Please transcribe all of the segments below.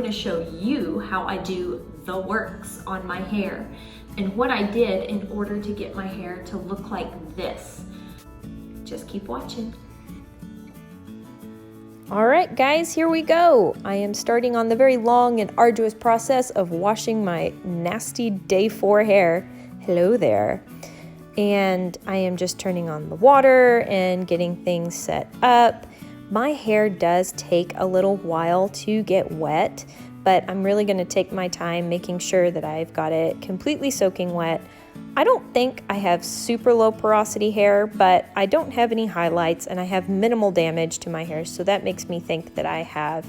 gonna show you how I do the works on my hair and what I did in order to get my hair to look like this. Just keep watching. All right, guys, here we go. I am starting on the very long and arduous process of washing my nasty day 4 hair. Hello there. And I am just turning on the water and getting things set up. My hair does take a little while to get wet, but I'm really going to take my time making sure that I've got it completely soaking wet. I don't think I have super low porosity hair, but I don't have any highlights and I have minimal damage to my hair, so that makes me think that I have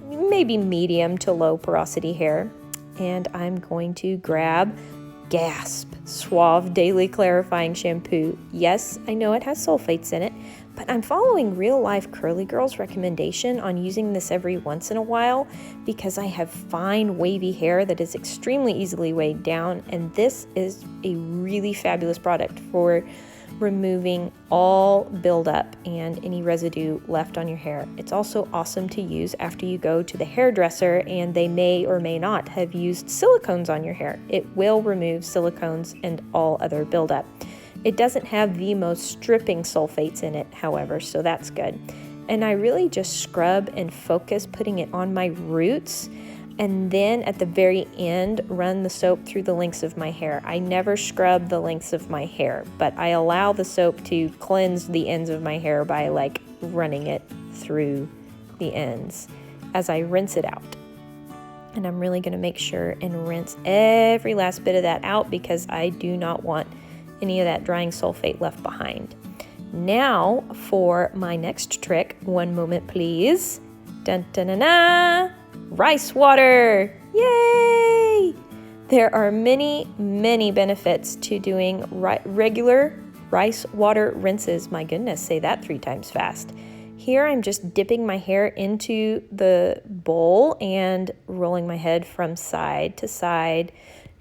maybe medium to low porosity hair. And I'm going to grab Gasp Suave Daily Clarifying Shampoo. Yes, I know it has sulfates in it, but I'm following Real Life Curly Girl's recommendation on using this every once in a while because I have fine wavy hair that is extremely easily weighed down, and this is a really fabulous product for removing all buildup and any residue left on your hair. It's also awesome to use after you go to the hairdresser and they may or may not have used silicones on your hair. It will remove silicones and all other buildup. It doesn't have the most stripping sulfates in it, however, so that's good. And I really just scrub and focus putting it on my roots, and then at the very end run the soap through the lengths of my hair. I never scrub the lengths of my hair, but I allow the soap to cleanse the ends of my hair by like running it through the ends as I rinse it out. And I'm really going to make sure and rinse every last bit of that out because I do not want any of that drying sulfate left behind. Now for my next trick. One moment, please. Dun dun dun dun. Rice water! Yay! There are many, many benefits to doing regular rice water rinses. My goodness, say that 3 times fast. Here I'm just dipping my hair into the bowl and rolling my head from side to side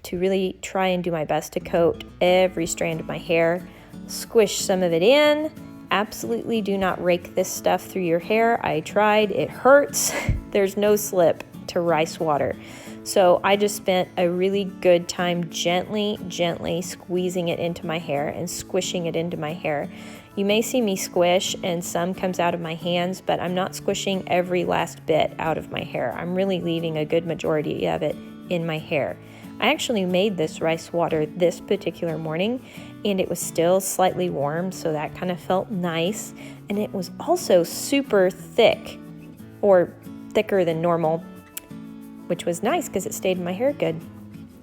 to really try and do my best to coat every strand of my hair. Squish some of it in. Absolutely do not rake this stuff through your hair. I tried, it hurts. There's no slip to rice water. So I just spent a really good time gently squeezing it into my hair and squishing it into my hair. You may see me squish and some comes out of my hands, but I'm not squishing every last bit out of my hair. I'm really leaving a good majority of it in my hair. I actually made this rice water this particular morning and it was still slightly warm, so that kind of felt nice. And it was also super thick, or thicker than normal, which was nice because it stayed in my hair good.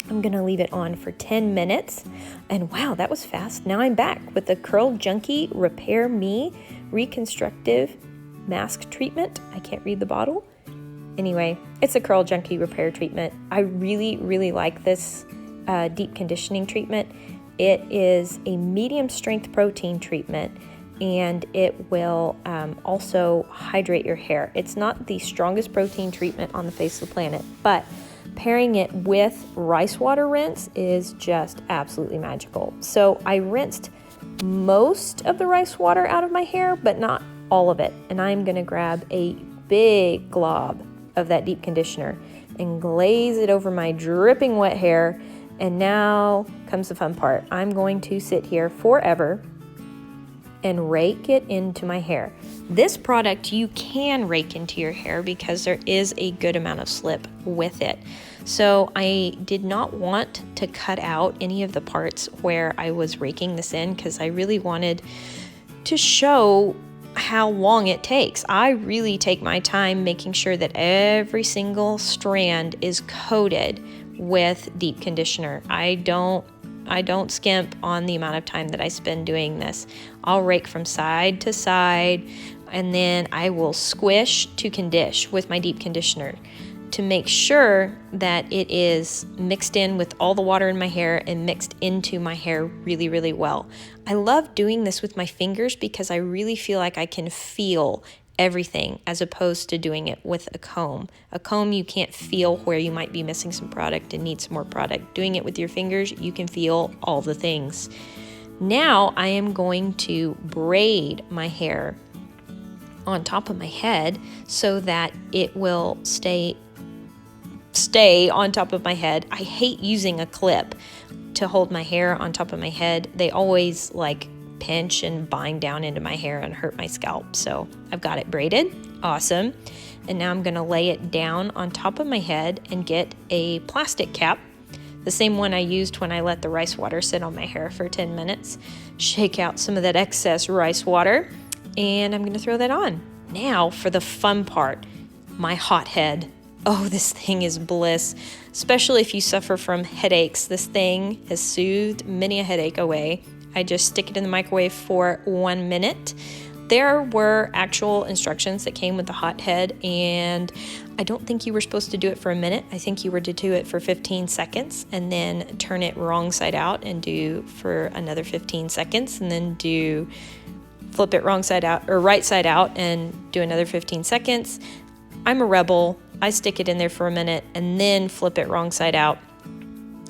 I'm gonna leave it on for 10 minutes. And wow, that was fast. Now I'm back with the Curl Junkie Repair Me Reconstructive Mask Treatment. I can't read the bottle. Anyway, it's a Curl Junkie repair treatment. I really, really like this deep conditioning treatment. It is a medium strength protein treatment and it will also hydrate your hair. It's not the strongest protein treatment on the face of the planet, but pairing it with rice water rinse is just absolutely magical. So I rinsed most of the rice water out of my hair, but not all of it. And I'm gonna grab a big glob of that deep conditioner and glaze it over my dripping wet hair. And now comes the fun part. I'm going to sit here forever and rake it into my hair. This product you can rake into your hair because there is a good amount of slip with it. So I did not want to cut out any of the parts where I was raking this in because I really wanted to show how long it takes. I really take my time making sure that every single strand is coated with deep conditioner. I don't skimp on the amount of time that I spend doing this. I'll rake from side to side and then I will squish to condish with my deep conditioner to make sure that it is mixed in with all the water in my hair and mixed into my hair really, really well. I love doing this with my fingers because I really feel like I can feel everything as opposed to doing it with a comb. A comb, you can't feel where you might be missing some product and need some more product. Doing it with your fingers, you can feel all the things. Now I am going to braid my hair on top of my head so that it will stay stay on top of my head. I hate using a clip to hold my hair on top of my head. They always like pinch and bind down into my hair and hurt my scalp. So I've got it braided. Awesome. And now I'm going to lay it down on top of my head and get a plastic cap, the same one I used when I let the rice water sit on my hair for 10 minutes. Shake out some of that excess rice water, and I'm going to throw that on. Now for the fun part, my hot head. Oh, this thing is bliss, especially if you suffer from headaches. This thing has soothed many a headache away. I just stick it in the microwave for 1 minute. There were actual instructions that came with the hot head, and I don't think you were supposed to do it for a minute. I think you were to do it for 15 seconds and then turn it wrong side out and do for another 15 seconds and then flip it wrong side out or right side out and do another 15 seconds. I'm a rebel. I stick it in there for a minute and then flip it wrong side out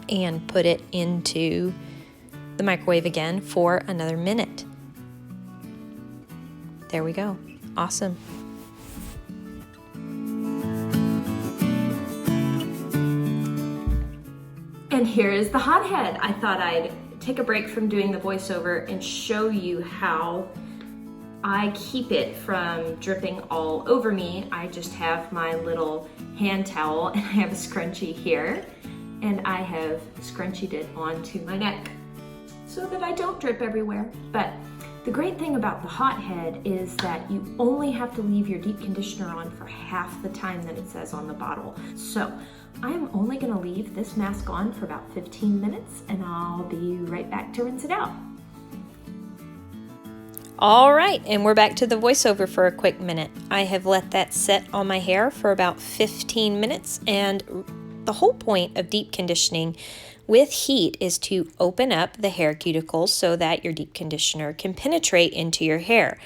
and put it into the microwave again for another minute. There we go. Awesome. And here is the hot head. I thought I'd take a break from doing the voiceover and show you how I keep it from dripping all over me. I just have my little hand towel and I have a scrunchie here, and I have scrunchied it onto my neck so that I don't drip everywhere. But the great thing about the hot head is that you only have to leave your deep conditioner on for half the time that it says on the bottle. So I'm only gonna leave this mask on for about 15 minutes and I'll be right back to rinse it out. All right, and we're back to the voiceover for a quick minute. I have let that set on my hair for about 15 minutes, and the whole point of deep conditioning with heat is to open up the hair cuticles so that your deep conditioner can penetrate into your hair.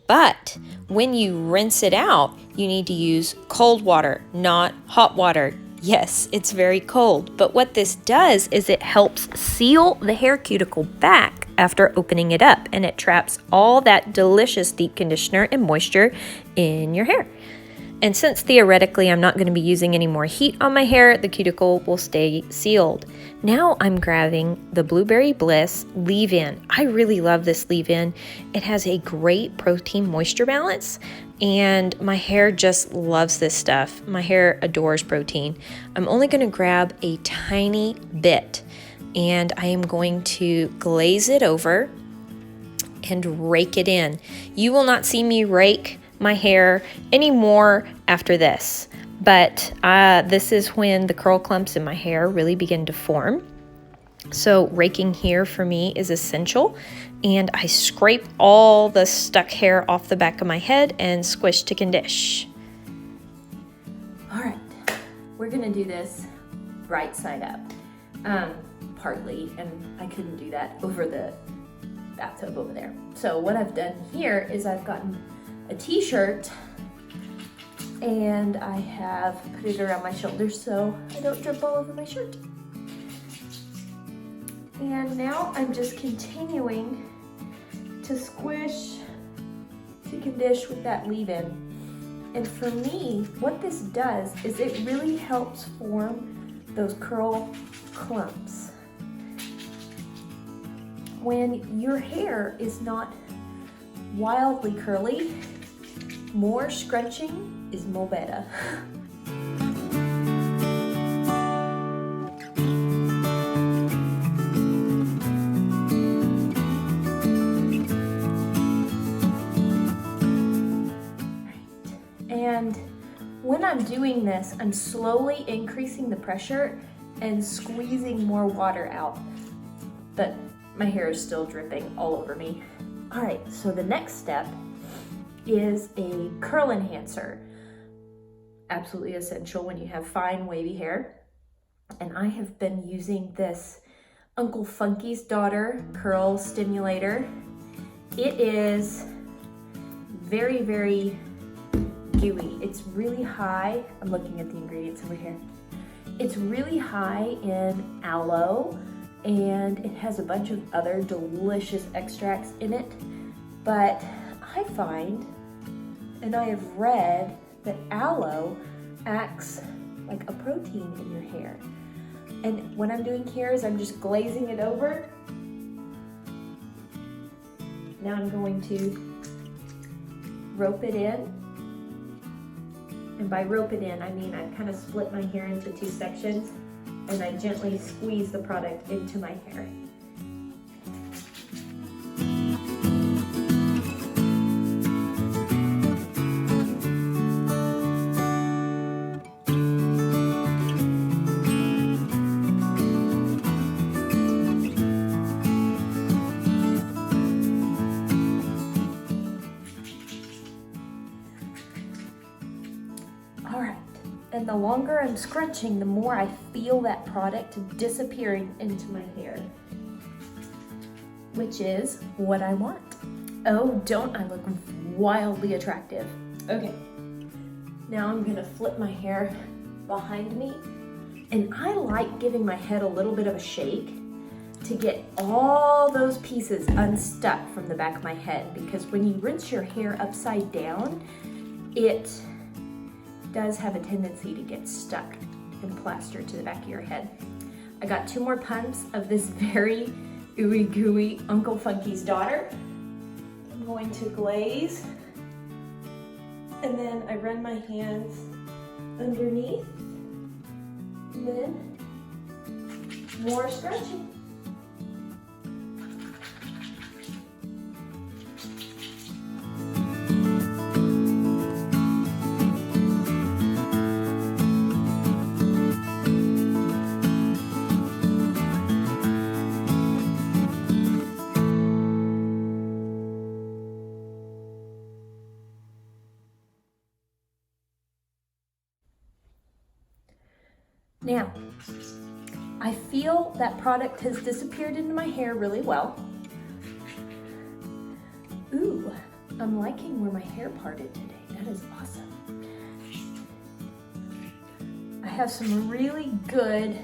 But when you rinse it out, you need to use cold water, not hot water. Yes, it's very cold, but what this does is it helps seal the hair cuticle back after opening it up, and it traps all that delicious deep conditioner and moisture in your hair. And since theoretically I'm not going to be using any more heat on my hair, the cuticle will stay sealed. Now I'm grabbing the Blueberry Bliss leave-in. I really love this leave-in. It has a great protein moisture balance, and my hair just loves this stuff. My hair adores protein. I'm only going to grab a tiny bit, and I am going to glaze it over and rake it in. You will not see me rake my hair anymore after this, but this is when the curl clumps in my hair really begin to form. So raking here for me is essential, and I scrape all the stuck hair off the back of my head and squish to condish. All right, we're gonna do this right side up, partly, and I couldn't do that over the bathtub over there. So what I've done here is I've gotten a t-shirt and I have put it around my shoulders so I don't drip all over my shirt. And now I'm just continuing to squish to condish with that leave-in. And for me, what this does is it really helps form those curl clumps. When your hair is not wildly curly, more scrunching is more better. And when I'm doing this, I'm slowly increasing the pressure and squeezing more water out, but my hair is still dripping all over me. All right, so the next step is a curl enhancer. Absolutely essential when you have fine wavy hair. And I have been using this Uncle Funky's Daughter curl stimulator. It is very, very gooey. It's really high. I'm looking at the ingredients over here. It's really high in aloe, and it has a bunch of other delicious extracts in it. But I find, and I have read, that aloe acts like a protein in your hair. And what I'm doing here is I'm just glazing it over. Now I'm going to rope it in. And by rope it in, I mean I kind of split my hair into two sections and I gently squeeze the product into my hair. All right, and the longer I'm scrunching, the more I feel that product disappearing into my hair, which is what I want. Oh, don't I look wildly attractive? Okay, now I'm gonna flip my hair behind me, and I like giving my head a little bit of a shake to get all those pieces unstuck from the back of my head, because when you rinse your hair upside down, it does have a tendency to get stuck and plastered to the back of your head. I got 2 more pumps of this very ooey gooey Uncle Funky's daughter. I'm going to glaze, and then I run my hands underneath, and then more scratching. Now, I feel that product has disappeared into my hair really well. Ooh, I'm liking where my hair parted today. That is awesome. I have some really good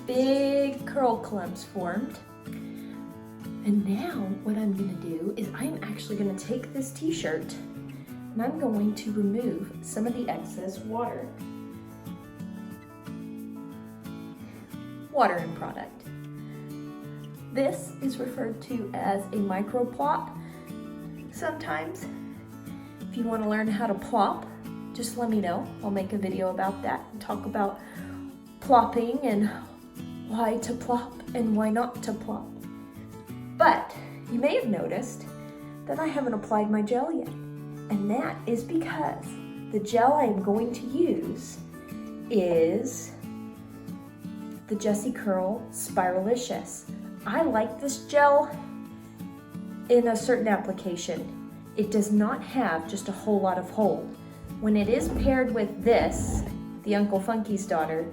big curl clumps formed. And now what I'm gonna do is I'm actually gonna take this t-shirt and I'm going to remove some of the excess water. Watering product. This is referred to as a micro plop. Sometimes, if you want to learn how to plop, just let me know. I'll make a video about that and talk about plopping and why to plop and why not to plop. But you may have noticed that I haven't applied my gel yet, and that is because the gel I am going to use is the Jessie Curl Spiralicious. I like this gel in a certain application. It does not have just a whole lot of hold. When it is paired with this, the Uncle Funky's daughter,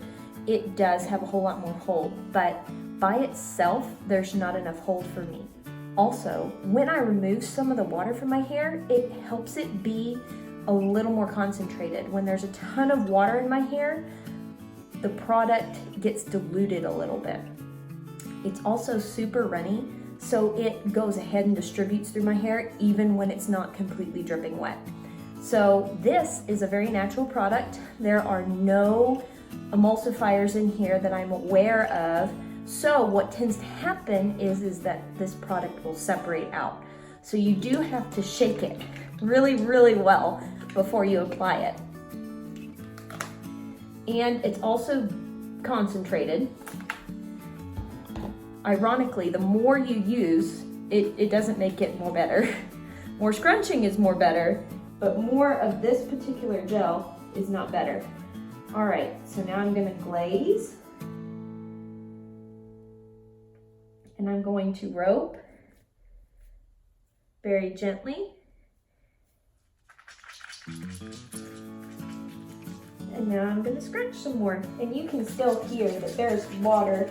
it does have a whole lot more hold, but by itself, there's not enough hold for me. Also, when I remove some of the water from my hair, it helps it be a little more concentrated. When there's a ton of water in my hair, the product gets diluted a little bit. It's also super runny, so it goes ahead and distributes through my hair even when it's not completely dripping wet. So this is a very natural product. There are no emulsifiers in here that I'm aware of. So what tends to happen is that this product will separate out. So you do have to shake it really, really well before you apply it. And it's also concentrated. Ironically, the more you use, it doesn't make it more better. More scrunching is more better, but more of this particular gel is not better. All right, so now I'm gonna glaze. And I'm going to rope very gently. And now I'm gonna scrunch some more. And you can still hear that there's water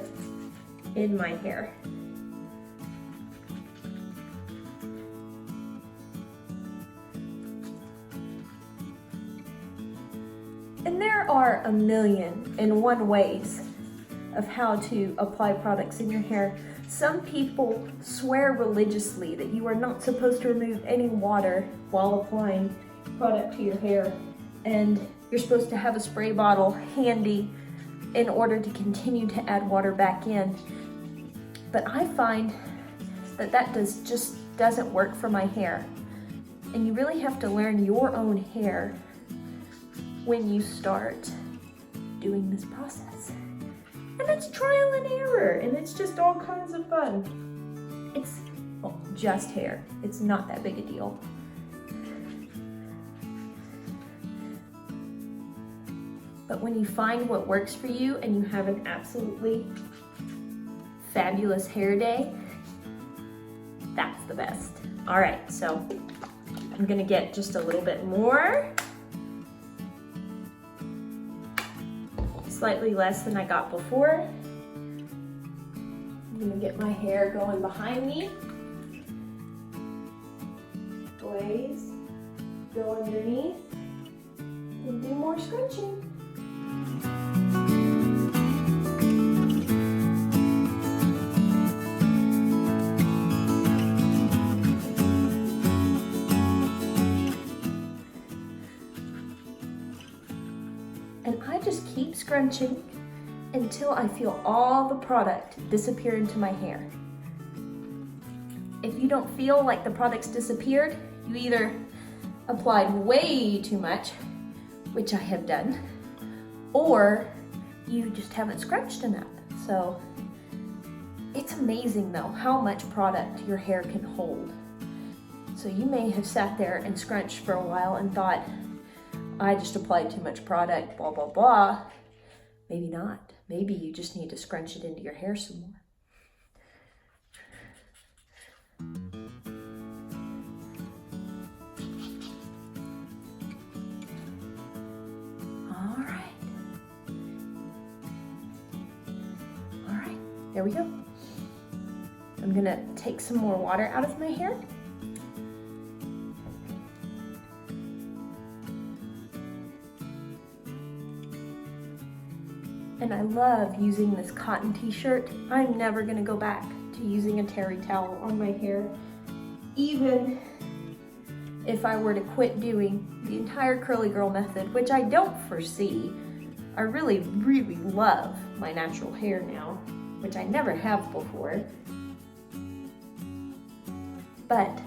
in my hair. And there are 1,000,001 ways of how to apply products in your hair. Some people swear religiously that you are not supposed to remove any water while applying product to your hair, and you're supposed to have a spray bottle handy in order to continue to add water back in. But I find that just doesn't work for my hair. And you really have to learn your own hair when you start doing this process. And it's trial and error, and it's just all kinds of fun. It's just hair. It's not that big a deal. But when you find what works for you and you have an absolutely fabulous hair day, that's the best. All right, so I'm gonna get just a little bit more. Slightly less than I got before. I'm gonna get my hair going behind me. Glaze, go underneath, and do more scrunching. And I just keep scrunching until I feel all the product disappear into my hair. If you don't feel like the product's disappeared, you either applied way too much, which I have done, or you just haven't scrunched enough. So it's amazing though how much product your hair can hold. So you may have sat there and scrunched for a while and thought, I just applied too much product, blah, blah, blah. Maybe not. Maybe you just need to scrunch it into your hair some more. All right, there we go. I'm gonna take some more water out of my hair. And I love using this cotton t-shirt. I'm never gonna go back to using a terry towel on my hair, even if I were to quit doing the entire curly girl method, which I don't foresee. I really, really love my natural hair now, which I never have before. But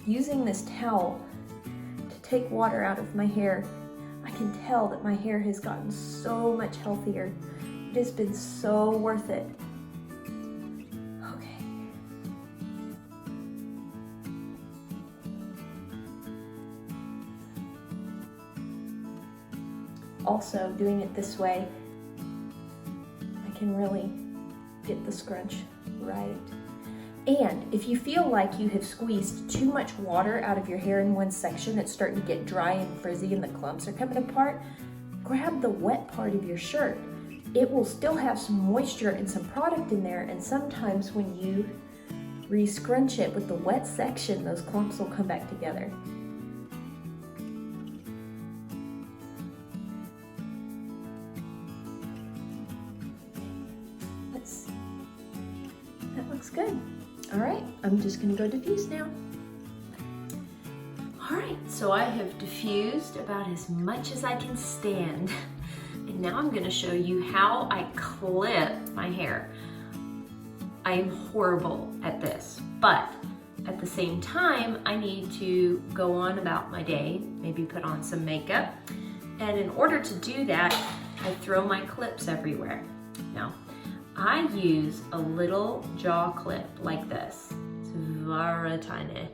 using this towel to take water out of my hair, I can tell that my hair has gotten so much healthier. It has been so worth it. Okay. Also, doing it this way, I can really get the scrunch right. And if you feel like you have squeezed too much water out of your hair in one section, it's starting to get dry and frizzy and the clumps are coming apart, grab the wet part of your shirt. It will still have some moisture and some product in there, and sometimes when you re-scrunch it with the wet section, those clumps will come back together. That looks good. All right, I'm just gonna go diffuse now. All right, so I have diffused about as much as I can stand. And now I'm gonna show you how I clip my hair. I am horrible at this, but at the same time, I need to go on about my day, maybe put on some makeup. And in order to do that, I throw my clips everywhere. Now, I use a little jaw clip like this. It's very tiny.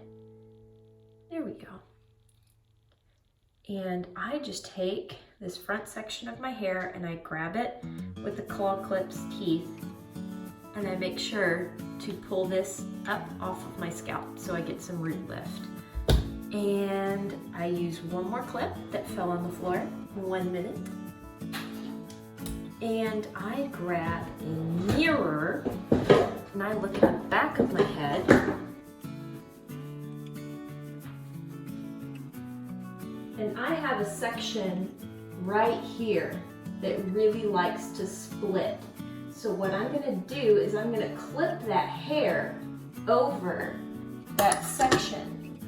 There we go. And I just take this front section of my hair and I grab it with the claw clip's teeth, and I make sure to pull this up off of my scalp so I get some root lift. And I use one more clip that fell on the floor, 1 minute. And I grab a mirror and I look at the back of my head. And I have a section right here that really likes to split. So what I'm gonna do is I'm gonna clip that hair over that section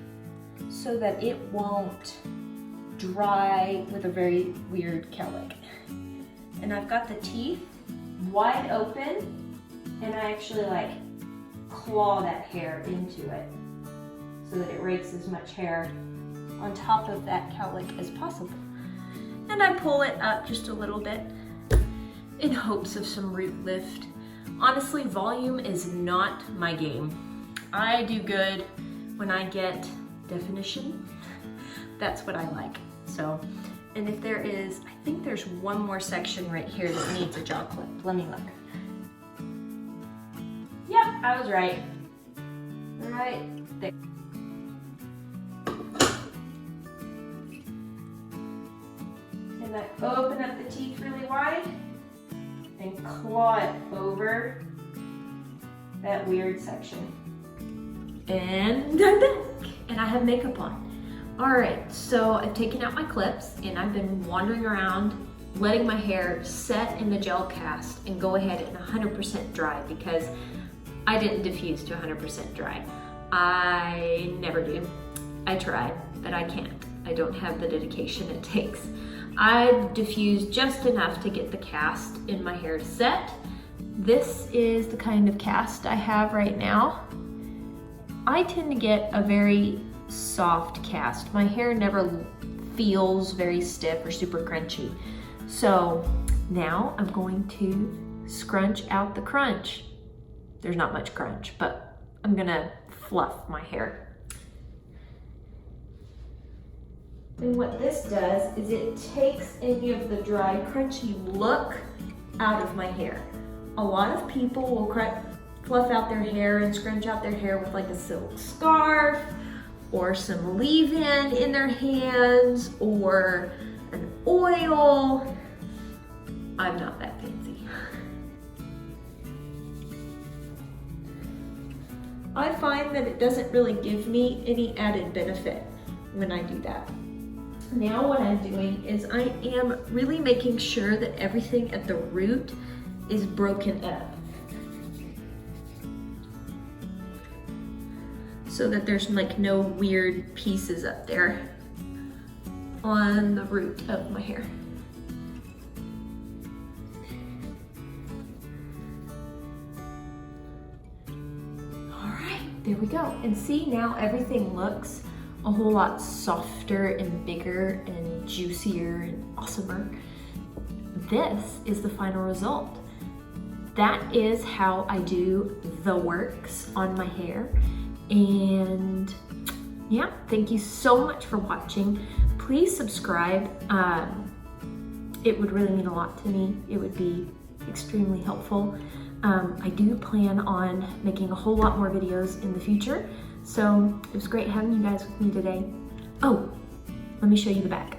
so that it won't dry with a very weird cowlick. And I've got the teeth wide open, and I actually like claw that hair into it so that it rakes as much hair on top of that cowlick as possible. And I pull it up just a little bit in hopes of some root lift. Honestly, volume is not my game. I do good when I get definition. That's what I like. So, and if there is, I think there's one more section right here that needs a jaw clip. Let me look. Yep, I was right. Right there. And I open up the teeth really wide and claw it over that weird section. And I'm back, and I have makeup on. All right, so I've taken out my clips and I've been wandering around, letting my hair set in the gel cast and go ahead and 100% dry, because I didn't diffuse to 100% dry. I never do. I tried, but I can't. I don't have the dedication it takes. I've diffused just enough to get the cast in my hair set. This is the kind of cast I have right now. I tend to get a very soft cast. My hair never feels very stiff or super crunchy. So now I'm going to scrunch out the crunch. There's not much crunch, but I'm gonna fluff my hair. And what this does is it takes any of the dry, crunchy look out of my hair. A lot of people will fluff out their hair and scrunch out their hair with like a silk scarf or some leave-in in their hands or an oil. I'm not that fancy. I find that it doesn't really give me any added benefit when I do that. Now what I'm doing is I am really making sure that everything at the root is broken up, so that there's like no weird pieces up there on the root of my hair. All right, there we go. And see, now everything looks a whole lot softer and bigger and juicier and awesomer. This is the final result. That is how I do the works on my hair. And yeah, thank you so much for watching. Please subscribe. It would really mean a lot to me. It would be extremely helpful. I do plan on making a whole lot more videos in the future. So it was great having you guys with me today. Oh, let me show you the back.